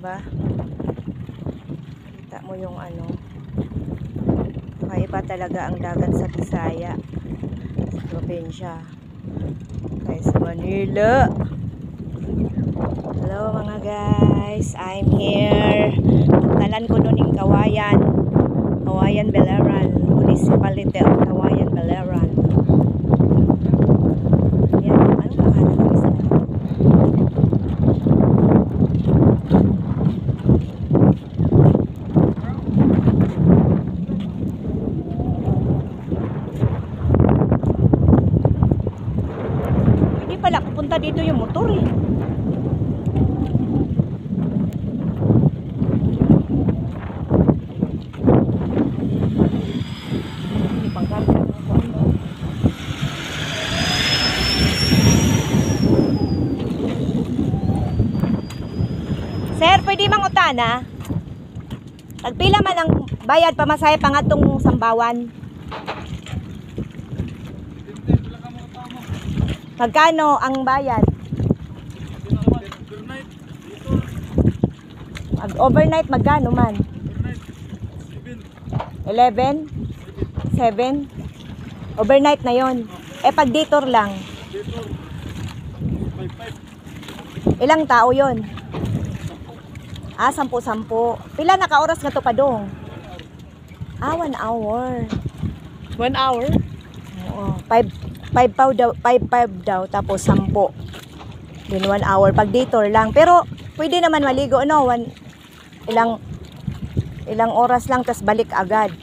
Diba? Kita mo yung ano. Kakaiba talaga ang dagat sa Bisaya. Sa probinsya. Kaya sa Manila. Hello mga guys. I'm here. Talan ko nun yung Kawayan. Kawayan, Belaran. Municipality of Kawayan, Belaran. Yan. Anong pangalan ng isa? Hindi pala. Pupunta dito yung motor eh. Sir, pwede mang utana? Tagpila man ang bayad pamasahe pangatong Sambawan. Magkano ang bayad? Overnight magkano man? 11? 7? Overnight na yon. Eh pag detour lang. Ilang tao yon? 10. Pila na ka oras nga to pa dong? 1 hour. 1 hour? Oo. 5 daw tapos 10. Then 1 hour pag detour lang. Pero pwede naman maligo no, ilang oras lang tas balik agad.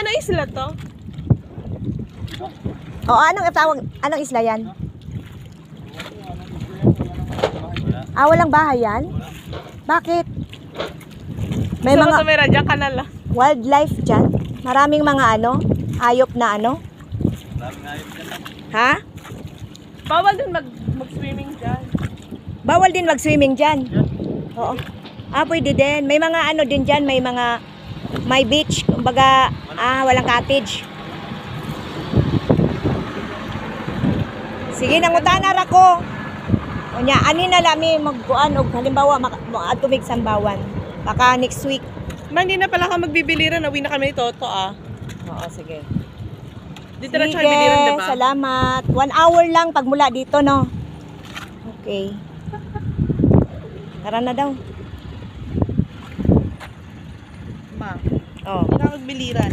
Ano isla to? O anong isla yan? Walang bahay yan? Bakit? May Sa mga Matumira, dyan ka na lang. wildlife dyan? Maraming mga hayop na Ha? Bawal din mag-swimming dyan. Bawal din mag-swimming dyan? Oo. Pwede din. May mga din dyan, may beach, kumbaga, walang cottage. Sige, nangutanar ako. Onya, ani na lami magkuan og halimbawa tumig Sambawan. Baka next week. Man, hindi na pala ka magbibiliran. Nawin na kami ni Toto Oo, sige. Dito na siya Sige, biliran, diba? salamat. 1 hour lang pag mula dito, no? Okay. Tara na daw. Ma, Oh. hindi na magbiliran.